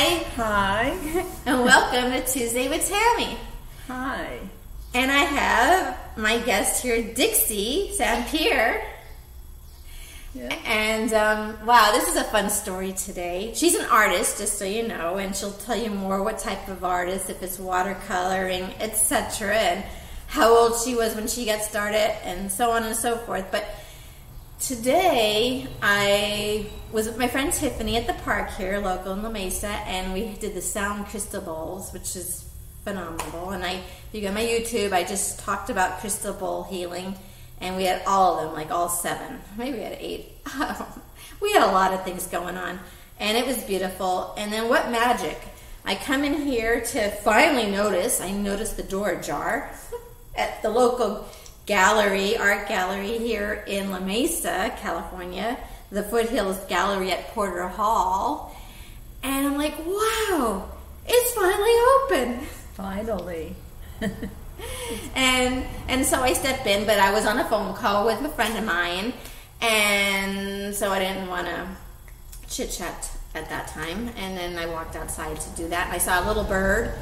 Hi. And welcome to Tuesday with Tammy. Hi. And I have my guest here, Dixie Sampier. Yeah. And wow, this is a fun story today. She's an artist, just so you know, and she'll tell you more what type of artist, if it's watercoloring, etc., and how old she was when she got started, and so on and so forth. But today, I was with my friend Tiffany at the park here, local in La Mesa, and we did the sound crystal bowls, which is phenomenal. And if you go on my YouTube, I just talked about crystal bowl healing, and we had all of them, like all 7. Maybe we had 8. We had a lot of things going on, and it was beautiful. And then what magic. I come in here to finally notice the door ajar at the local art gallery here in La Mesa, California, the Foothills Gallery at Porter Hall. And I'm like, wow, it's finally open. Finally. And so I step in, but I was on a phone call with a friend of mine, and so I didn't want to chit-chat at that time. And then I walked outside to do that, and I saw a little bird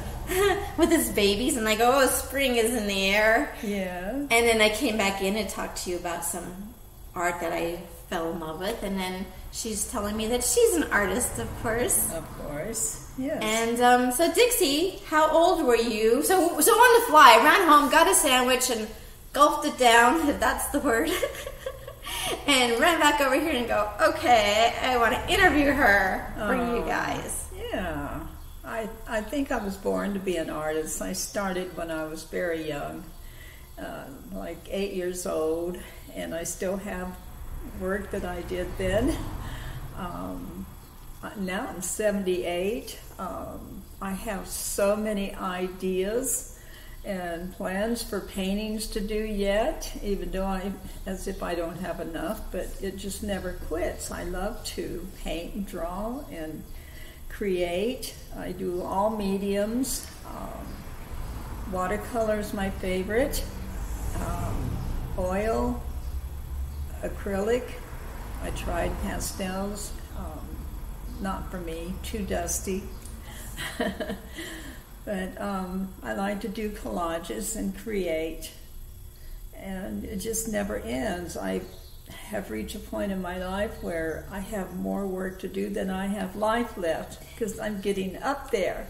with his babies, and I go, oh, spring is in the air. Yeah. And then I came back in and talked to you about some art that I fell in love with, and then she's telling me that she's an artist, of course. Of course, yes. And so Dixie, how old were you? So on the fly, ran home, got a sandwich, and gulped it down, if that's the word, and ran back over here and go, okay, I want to interview her for you guys. Yeah. I think I was born to be an artist. I started when I was very young, like 8 years old, and I still have work that I did then. Now I'm 78. I have so many ideas and plans for paintings to do yet, even though as if I don't have enough, but it just never quits. I love to paint and draw and create. I do all mediums. Watercolor is my favorite. Oil, acrylic. I tried pastels. Not for me, too dusty. But I like to do collages and create. And it just never ends. I have reached a point in my life where I have more work to do than I have life left, because I'm getting up there.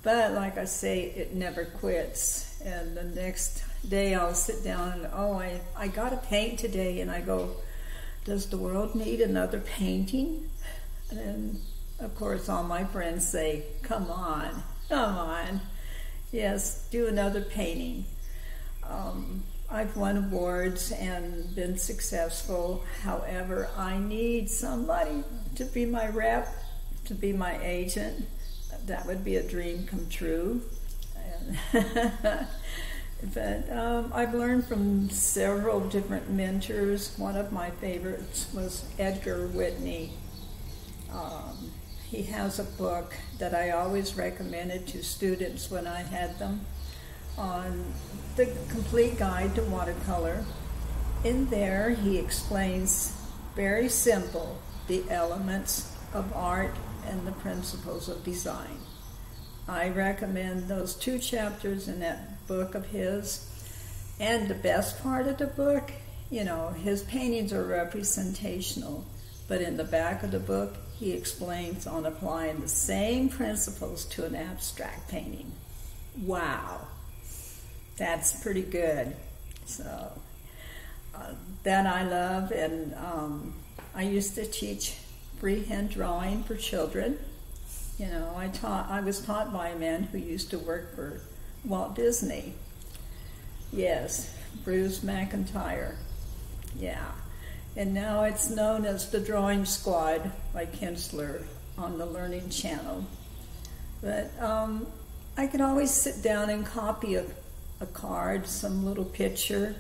But like I say, it never quits. And the next day I'll sit down and, I got to paint today. And I go, does the world need another painting? And then, of course, all my friends say, come on. Yes, do another painting. I've won awards and been successful. However, I need somebody to be my rep, to be my agent. That would be a dream come true. But I've learned from several different mentors. One of my favorites was Edgar Whitney. He has a book that I always recommended to students when I had them, on the complete guide to watercolor. In there, he explains very simple the elements of art and the principles of design. I recommend those 2 chapters in that book of his. And the best part of the book, his paintings are representational, but in the back of the book, he explains on applying the same principles to an abstract painting. Wow. That's pretty good. So that I love, and I used to teach freehand drawing for children. I was taught by a man who used to work for Walt Disney. Yes, Bruce McIntyre. Yeah. And now it's known as the Drawing Squad by Kinsler on the Learning Channel. But I could always sit down and copy a card, some little picture,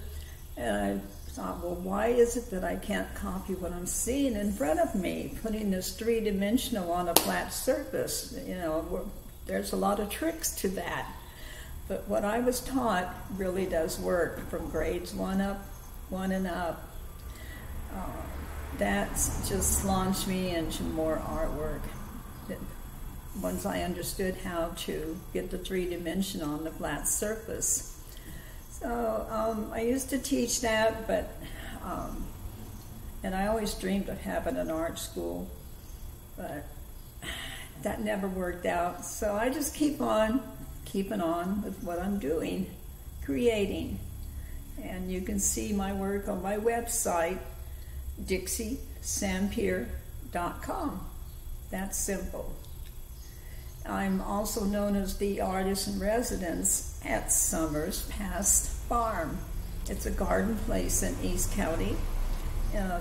and I thought, well, why is it that I can't copy what I'm seeing in front of me, putting this 3-dimensional on a flat surface? There's a lot of tricks to that. But what I was taught really does work from grades 1 and up. That's just launched me into more artwork. once I understood how to get the 3D on the flat surface. So I used to teach that, but and I always dreamed of having an art school, but that never worked out. So I just keep on keeping on with what I'm doing, creating. And you can see my work on my website, DixieSampier.com. That's simple. I'm also known as the artist in residence at Summers Past Farm. It's a garden place in East County,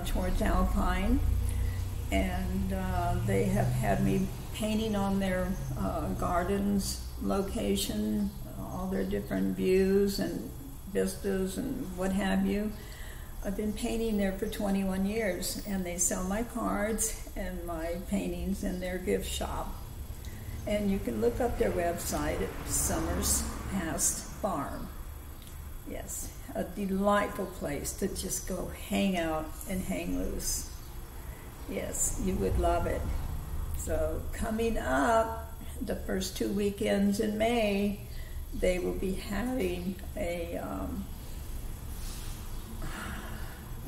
towards Alpine, and they have had me painting on their gardens, location, all their different views and vistas and what have you. I've been painting there for 21 years, and they sell my cards and my paintings in their gift shop. And you can look up their website at Summers Past Farm. Yes, a delightful place to just go hang out and hang loose. Yes, you would love it. So coming up, the first 2 weekends in May, they will be having a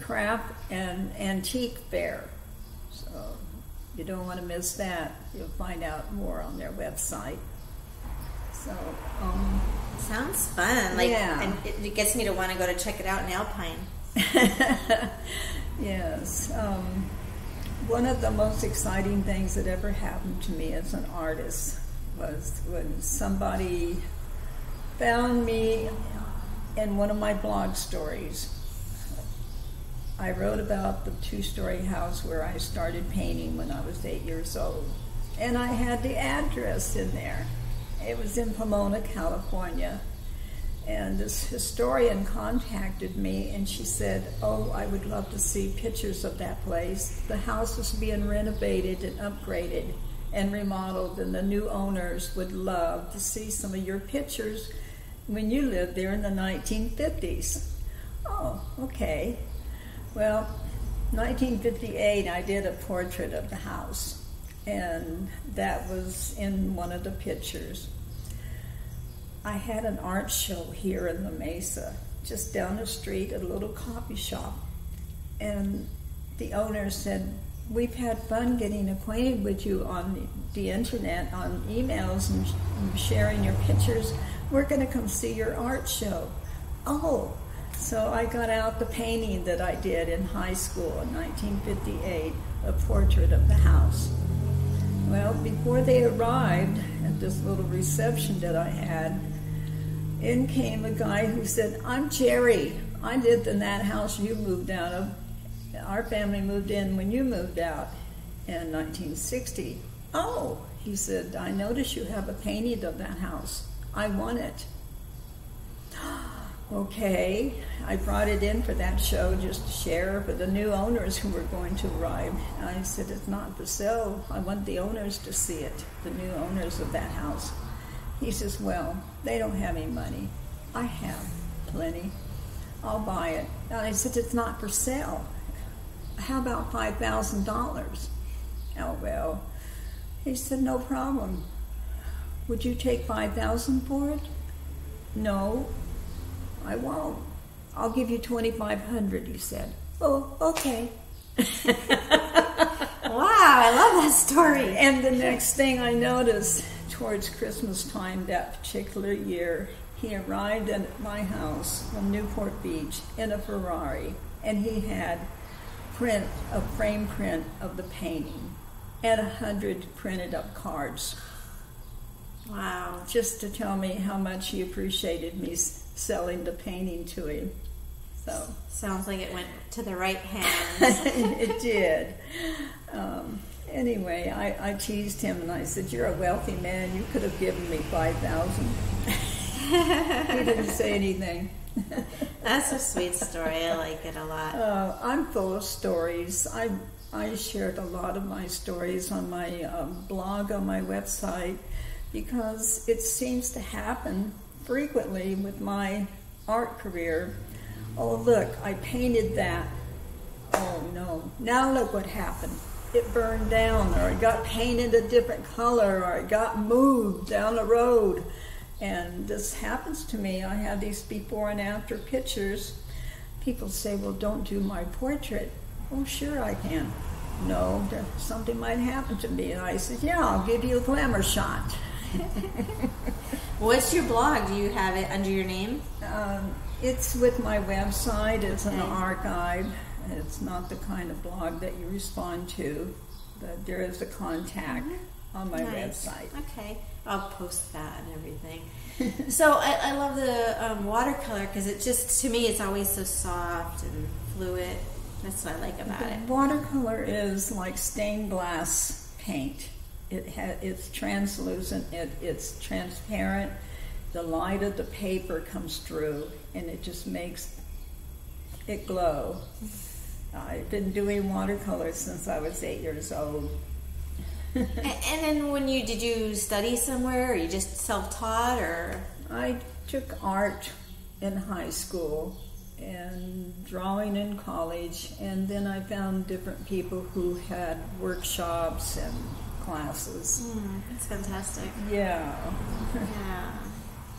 craft and antique fair. So you don't want to miss that. You'll find out more on their website. So sounds fun. Like, yeah. And it gets me to want to go to check it out in Alpine. Yes. One of the most exciting things that ever happened to me as an artist was when somebody found me in one of my blog stories. I wrote about the 2-story house where I started painting when I was 8 years old. And I had the address in there. It was in Pomona, California. And this historian contacted me, and she said, "Oh, I would love to see pictures of that place. The house is being renovated and upgraded and remodeled, and the new owners would love to see some of your pictures when you lived there in the 1950s. Oh, okay. Well, 1958, I did a portrait of the house, and that was in one of the pictures. I had an art show here in La Mesa, just down the street at a little coffee shop, and the owner said, "We've had fun getting acquainted with you on the internet, on emails and sharing your pictures. We're going to come see your art show." Oh, so I got out the painting that I did in high school in 1958, a portrait of the house. Well, before they arrived at this little reception that I had, in came a guy who said, "I'm Jerry. I lived in that house you moved out of. Our family moved in when you moved out in 1960. Oh," he said, "I notice you have a painting of that house. I want it." Okay, I brought it in for that show just to share for the new owners who were going to arrive. I said, "It's not for sale. I want the owners to see it, the new owners of that house." He says, "Well, they don't have any money. I have plenty. I'll buy it." And I said, "It's not for sale. How about $5,000? Oh, well. He said, "No problem. Would you take $5,000 for it?" "No, I won't. I'll give you $2,500, he said. "Oh, okay." Wow, I love that story. And the next thing I noticed, towards Christmas time that particular year, he arrived at my house from Newport Beach in a Ferrari, and he had a frame print of the painting and 100 printed up cards. Wow. Just to tell me how much he appreciated me selling the painting to him. So sounds like it went to the right hands. It did. Anyway, I teased him and I said, "You're a wealthy man. You could have given me $5,000. He didn't say anything. That's a sweet story. I like it a lot. I'm full of stories. I shared a lot of my stories on my blog, on my website, because it seems to happen frequently with my art career. "Oh, look, I painted that. Oh, no. Now look what happened. it burned down, or it got painted a different color, or it got moved down the road. And this happens to me. I have these before and after pictures. People say, well, don't do my portrait. Oh, sure I can. No, something might happen to me. And I said, yeah, I'll give you a glamour shot. What's your blog? Do you have it under your name? It's with my website. It's an archive. It's not the kind of blog that you respond to, but there is a contact on my website. Okay. I'll post that and everything. So I love the watercolor because it just, to me, it's always so soft and fluid. That's what I like about it. Watercolor is like stained glass paint. It's translucent. It's transparent. The light of the paper comes through, and it just makes it glow. I've been doing watercolor since I was 8 years old. And then did you study somewhere, or you just self-taught, or? I took art in high school and drawing in college, and then I found different people who had workshops and classes. That's fantastic. Yeah. Yeah.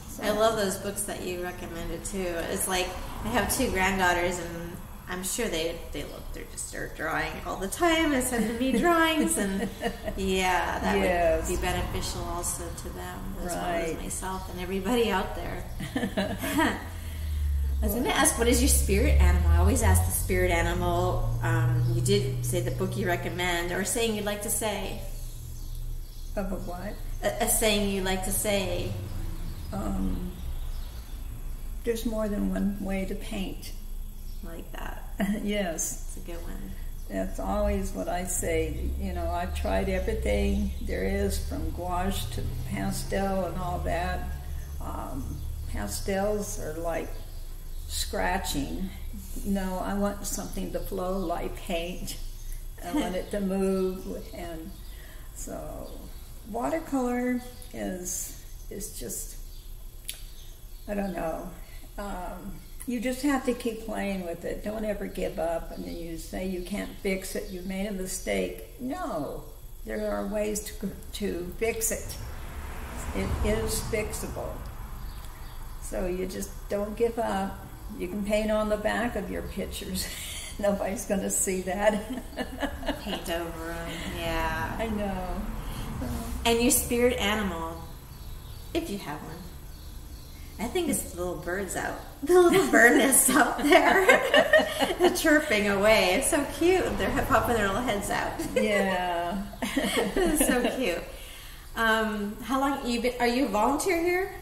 So. I love those books that you recommended too. It's like I have 2 granddaughters, and I'm sure they're drawing all the time and sending me drawings, and yeah, that would be beneficial also to them as well as myself and everybody out there. I was going to ask, what is your spirit animal? I always ask the spirit animal. You did say the book you recommend, or a saying you'd like to say. Of a what? A saying you like to say. There's more than one way to paint. Like that. Yes. It's a good one. That's always what I say. You know, I've tried everything there is, from gouache to pastel and all that. Pastels are like scratching. No, I want something to flow like paint. I want it to move. And so watercolor is just, I don't know. You just have to keep playing with it. Don't ever give up. And then you say you can't fix it. You made a mistake. No, there are ways to fix it. It is fixable. So you just don't give up. You can paint on the back of your pictures. Nobody's going to see that. Paint over them. Yeah. I know. And your spirit animal, if you have one. I think it's the little birds out. The little bird nests out there. They're chirping away. It's so cute. They're popping their little heads out. Yeah. It's so cute. How long are you a volunteer here?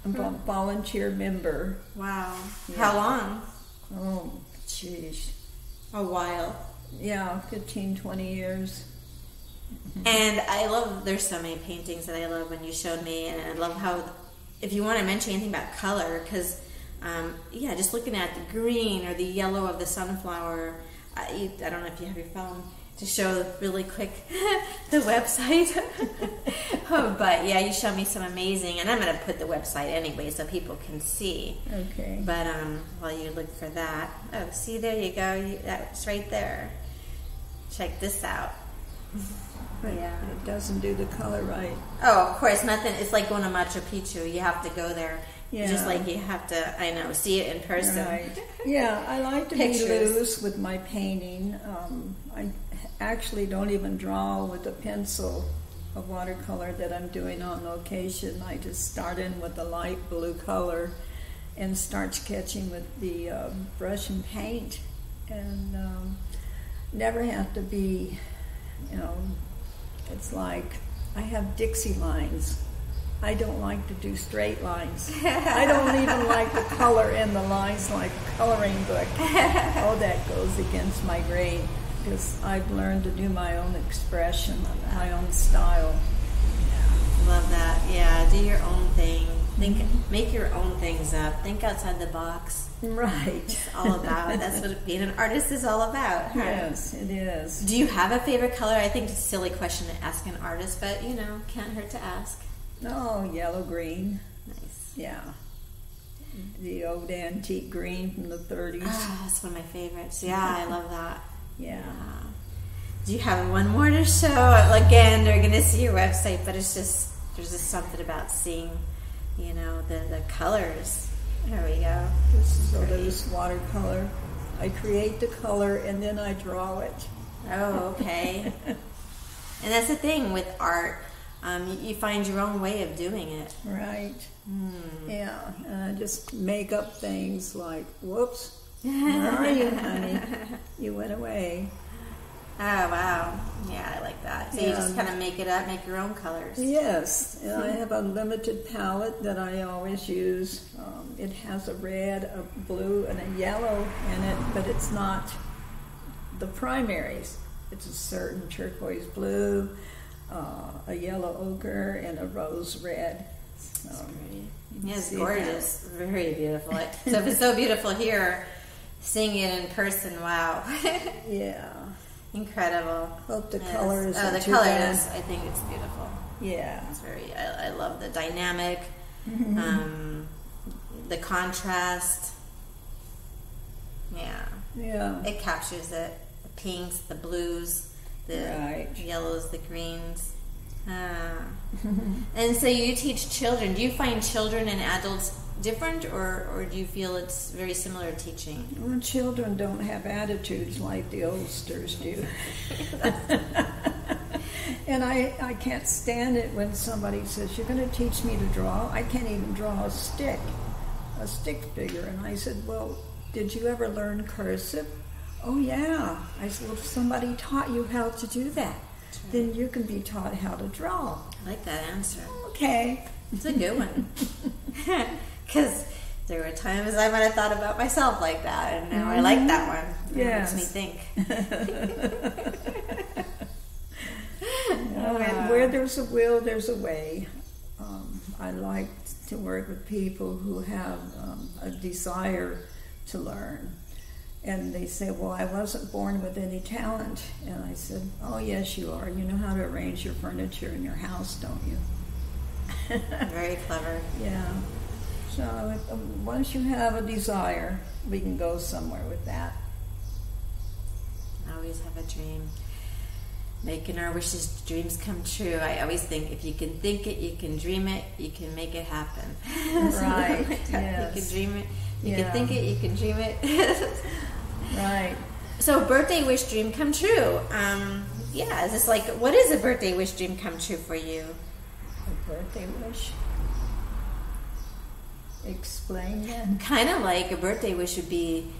I'm a volunteer member. Wow. Yeah. How long? Oh, geez. A while. Yeah, 15, 20 years. And I love, there's so many paintings that I love when you showed me, and I love how, if you want to mention anything about color, because, just looking at the green or the yellow of the sunflower, I don't know if you have your phone to show really quick the website. But yeah, you showed me some amazing, and I'm going to put the website anyway so people can see. Okay. But while you look for that, oh, see, there you go. That's right there. Check this out. But yeah, it doesn't do the color right. Oh, of course, nothing. It's like going to Machu Picchu. You have to go there. Yeah. Just like you have to, see it in person. Right. Yeah, I like to be loose with my painting. I actually don't even draw with a pencil of watercolor that I'm doing on location. I just start in with a light blue color and start sketching with the brush and paint. And never have to be, it's like I have Dixie lines. I don't like to do straight lines. I don't even like to color in the lines like a coloring book. Oh, that goes against my grain, because I've learned to do my own expression, my own style. Love that. Yeah, do your own thing. Make your own things up. Think outside the box. Right. It's all about. That's what being an artist is all about. Huh? Yes, it is. Do you have a favorite color? I think it's a silly question to ask an artist, but can't hurt to ask. Oh, yellow green. Nice. Yeah. The old antique green from the 30s. Ah, that's one of my favorites. Yeah, I love that. Yeah. Do you have one more to show? Again, they're going to see your website, but it's just, there's just something about seeing, the colors. There we go. So there's watercolor. I create the color and then I draw it. Oh, okay. And that's the thing with art. You find your own way of doing it. Right. Yeah. And I just make up things like, whoops, where are you, honey? You went away. Oh, wow. Yeah, I like that. So you just kind of make it up, make your own colors. Yes. And I have a limited palette that I always use. It has a red, a blue, and a yellow in it, but it's not the primaries. It's a certain turquoise blue, a yellow ochre, and a rose red. Yeah, it's gorgeous. Very beautiful. So if it's so beautiful here, seeing it in person, wow. Yeah. Incredible. Hope the colors. Oh, the colors. I think it's beautiful. Yeah. It's very. I love the dynamic, the contrast. Yeah. Yeah. It captures it. The pinks, the blues, the yellows, the greens. And so you teach children. Do you find children and adults different, or do you feel it's very similar teaching? Well, children don't have attitudes like the oldsters do. And I can't stand it when somebody says, you're going to teach me to draw? I can't even draw a stick figure. And I said, well, did you ever learn cursive? Oh, yeah. I said, well, if somebody taught you how to do that, then you can be taught how to draw. I like that answer. Okay. It's a good one. Because there were times I might have thought about myself like that, and now I like that one. Yes. It makes me think. And where there's a will, there's a way. I like to work with people who have a desire to learn. And they say, well, I wasn't born with any talent. And I said, oh, yes, you are. You know how to arrange your furniture in your house, don't you? Very clever. Yeah. So once you have a desire, we can go somewhere with that. I always have a dream. Making our wishes, dreams come true. I always think if you can think it, you can dream it, you can make it happen. Right. Yes. You can dream it, you can think it, you can dream it. Right. So birthday wish, dream come true. Is this like, what is a birthday wish, dream come true for you? A birthday wish? Explain that. Kind of like a birthday wish would be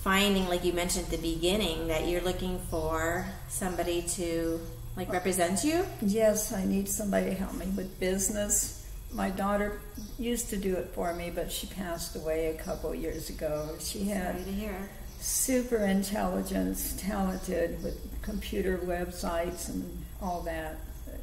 finding, like you mentioned at the beginning, that you're looking for somebody to represent you. Yes, I need somebody to help me with business. My daughter used to do it for me, but she passed away a couple years ago. She had Sorry to hear. Super intelligence, talented with computer websites and all that. But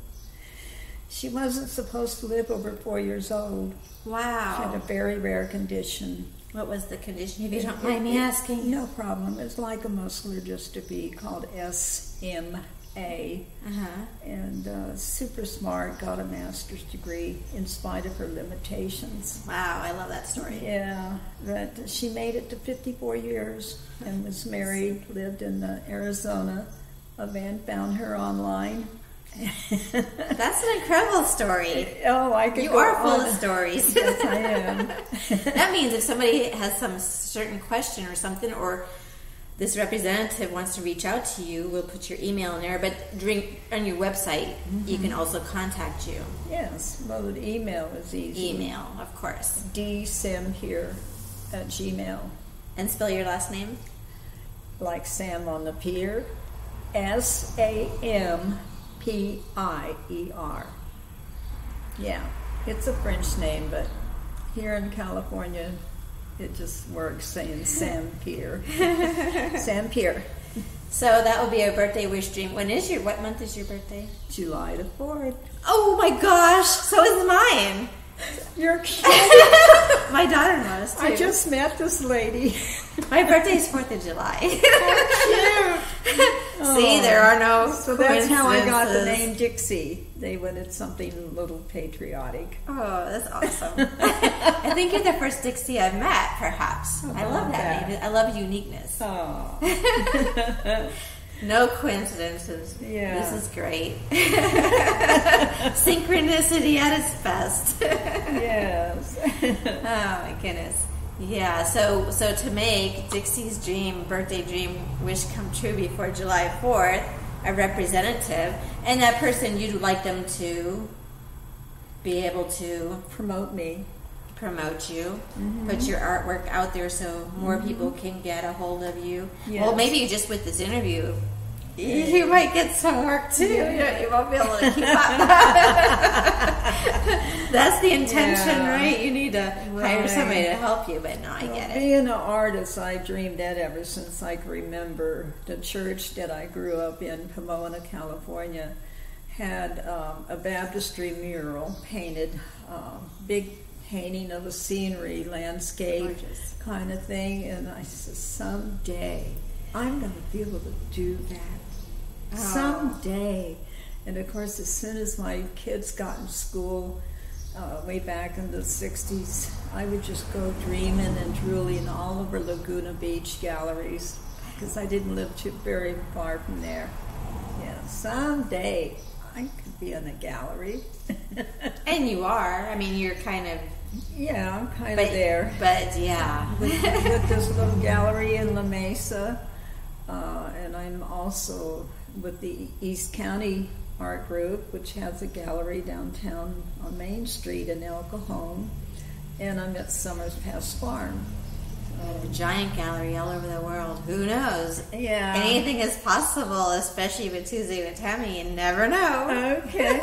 she wasn't supposed to live over 4 years old. Wow. She had a very rare condition. What was the condition, if you don't mind me asking? No problem. It's like a muscular dystrophy called SMA. And super smart, got a master's degree in spite of her limitations. Wow, I love that story. Yeah, but she made it to 54 years and was married, lived in Arizona. A man found her online. That's an incredible story. Oh, I could You go are full on. of stories. Yes, I am. That means if somebody has some certain question or something, or this representative wants to reach out to you, we'll put your email in there, but on your website, you can also contact you. Yes, well, the email is easy. Email, of course. dsampier@gmail. And spell your last name? Like Sam on the pier. SAMPIER. Yeah, it's a French name, but here in California, it just works saying Sampier. Sampier. So that will be a birthday wish dream. What month is your birthday? July the 4th. Oh my gosh, so is mine. You're kidding. My daughter knows too. I just met this lady. My birthday is 4th of July. Oh, cute. See, there are no So that's how I got the coincidences. name Dixie. They wanted something a little patriotic. Oh, that's awesome. I think you're the first Dixie I've met, perhaps. I love that name. I love uniqueness. Oh. No coincidences. Yeah. This is great. Synchronicity at its best. Yes. Oh my goodness. Yeah, so to make Dixie's birthday dream wish come true before July 4th, a representative, and that person you'd like them to be able to Promote you, put your artwork out there so more people can get a hold of you. Yes. Well, maybe just with this interview, you might get some work too. You won't be able to keep up. That's the intention, right? You need to hire somebody to help you, but no, I get it. Being an artist, I dreamed that ever since I can remember. The church that I grew up in, Pomona, California, had a baptistry mural painted, big painting of a scenery, landscape kind of thing, and I said, someday I'm going to be able to do that. Someday. And of course, as soon as my kids got in school, way back in the 60s, I would just go dreaming and drooling all over Laguna Beach galleries, because I didn't live too very far from there. Yeah, someday I could be in a gallery. And you are. I mean, you're kind of... Yeah, I'm kind of there. But yeah. with this little gallery in La Mesa, and I'm also with the East County Art Group, which has a gallery downtown on Main Street in El Cajon, and I'm at Summers Pass Farm. A giant gallery all over the world. Who knows? Yeah. Anything is possible, especially with Tuesday with Tammy. You never know. Okay.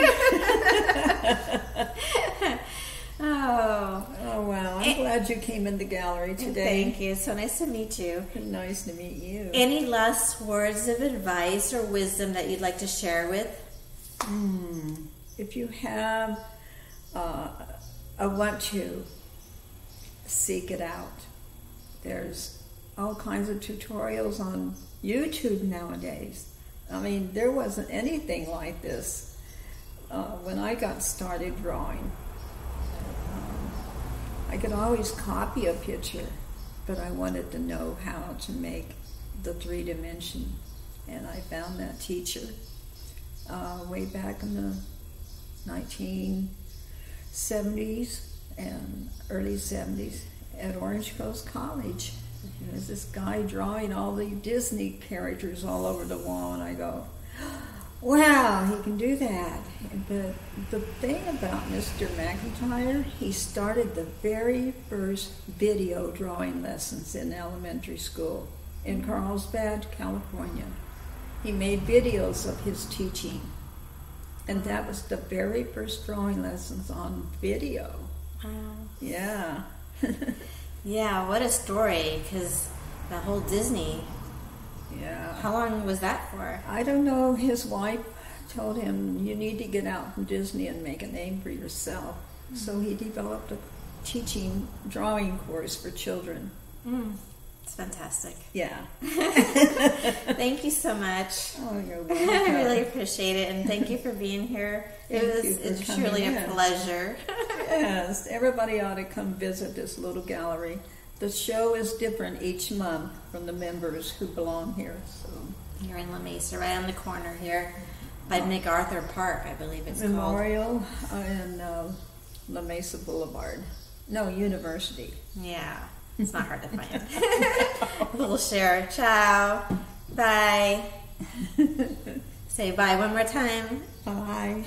Oh, wow. I'm glad you came in the gallery today. Thank you. So nice to meet you. Nice to meet you. Any last words of advice or wisdom that you'd like to share with? If you have a want to, seek it out. There's all kinds of tutorials on YouTube nowadays. I mean, there wasn't anything like this when I got started drawing. I could always copy a picture, but I wanted to know how to make the 3-dimension, and I found that teacher way back in the 1970s and early 70s at Orange Coast College. There's this guy drawing all the Disney characters all over the wall, and I go, wow, he can do that. But the thing about Mr. McIntyre, he started the very first video drawing lessons in elementary school in Carlsbad, California. He made videos of his teaching, and that was the very first drawing lessons on video. Wow. Yeah. Yeah, what a story, because the whole Disney... Yeah. How long was that for? I don't know. His wife told him, you need to get out from Disney and make a name for yourself. So he developed a teaching drawing course for children. It's fantastic. Yeah. Thank you so much. Oh, you're welcome. I really appreciate it, and thank you for being here. It's truly a pleasure. Yes, everybody ought to come visit this little gallery. The show is different each month from the members who belong here. So you're in La Mesa, right on the corner here by MacArthur Park, I believe it's Memorial and La Mesa Boulevard. No, University. Yeah, it's not hard to find. We'll share. Ciao. Bye. Say bye one more time. Bye.